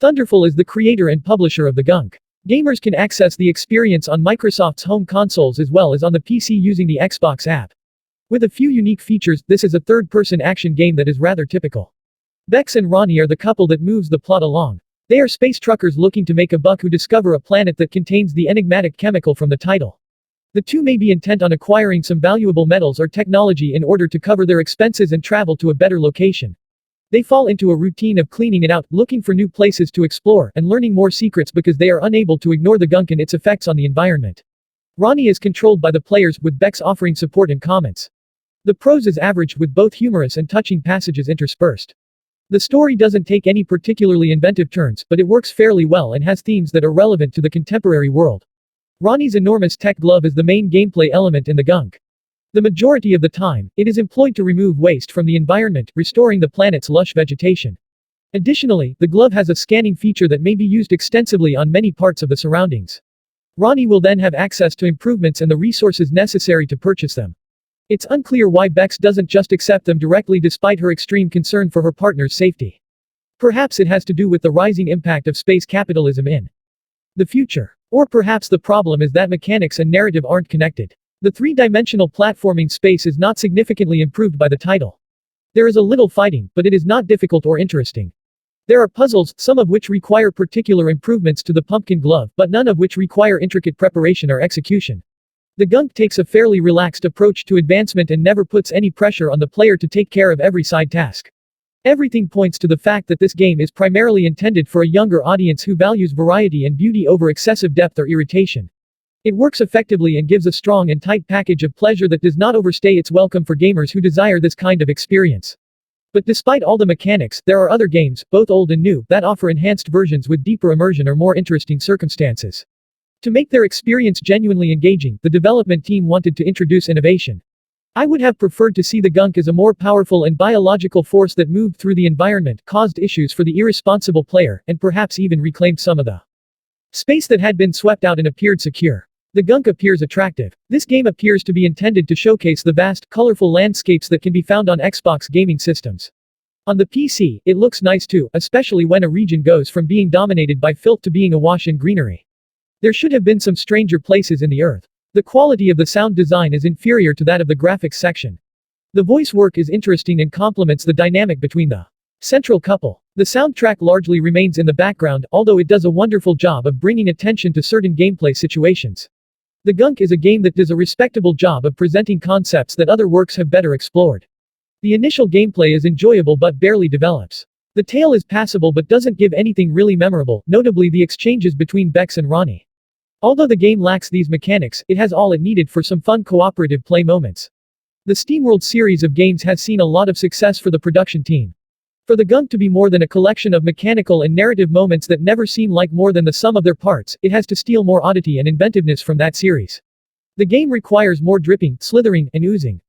Thunderful is the creator and publisher of the Gunk. Gamers can access the experience on Microsoft's home consoles as well as on the PC using the Xbox app. With a few unique features, this is a third-person action game that is rather typical. Bex and Ronnie are the couple that moves the plot along. They are space truckers looking to make a buck who discover a planet that contains the enigmatic chemical from the title. The two may be intent on acquiring some valuable metals or technology in order to cover their expenses and travel to a better location. They fall into a routine of cleaning it out, looking for new places to explore, and learning more secrets because they are unable to ignore the gunk and its effects on the environment. Ronnie is controlled by the players, with Bex offering support and comments. The prose is average, with both humorous and touching passages interspersed. The story doesn't take any particularly inventive turns, but it works fairly well and has themes that are relevant to the contemporary world. Ronnie's enormous tech glove is the main gameplay element in the Gunk. The majority of the time, it is employed to remove waste from the environment, restoring the planet's lush vegetation. Additionally, the glove has a scanning feature that may be used extensively on many parts of the surroundings. Ronnie will then have access to improvements and the resources necessary to purchase them. It's unclear why Bex doesn't just accept them directly despite her extreme concern for her partner's safety. Perhaps it has to do with the rising impact of space capitalism in the future. Or perhaps the problem is that mechanics and narrative aren't connected. The three-dimensional platforming space is not significantly improved by the title. There is a little fighting, but it is not difficult or interesting. There are puzzles, some of which require particular improvements to the pumpkin glove, but none of which require intricate preparation or execution. The Gunk takes a fairly relaxed approach to advancement and never puts any pressure on the player to take care of every side task. Everything points to the fact that this game is primarily intended for a younger audience who values variety and beauty over excessive depth or irritation. It works effectively and gives a strong and tight package of pleasure that does not overstay its welcome for gamers who desire this kind of experience. But despite all the mechanics, there are other games, both old and new, that offer enhanced versions with deeper immersion or more interesting circumstances. To make their experience genuinely engaging, the development team wanted to introduce innovation. I would have preferred to see the Gunk as a more powerful and biological force that moved through the environment, caused issues for the irresponsible player, and perhaps even reclaimed some of the space that had been swept out and appeared secure. The Gunk appears attractive. This game appears to be intended to showcase the vast, colorful landscapes that can be found on Xbox gaming systems. On the PC, it looks nice too, especially when a region goes from being dominated by filth to being awash in greenery. There should have been some stranger places in the earth. The quality of the sound design is inferior to that of the graphics section. The voice work is interesting and complements the dynamic between the central couple. The soundtrack largely remains in the background, although it does a wonderful job of bringing attention to certain gameplay situations. The Gunk is a game that does a respectable job of presenting concepts that other works have better explored. The initial gameplay is enjoyable but barely develops. The tale is passable but doesn't give anything really memorable, notably the exchanges between Bex and Ronnie. Although the game lacks these mechanics, it has all it needed for some fun cooperative play moments. The SteamWorld series of games has seen a lot of success for the production team. For the Gunk to be more than a collection of mechanical and narrative moments that never seem like more than the sum of their parts, it has to steal more oddity and inventiveness from that series. The game requires more dripping, slithering, and oozing.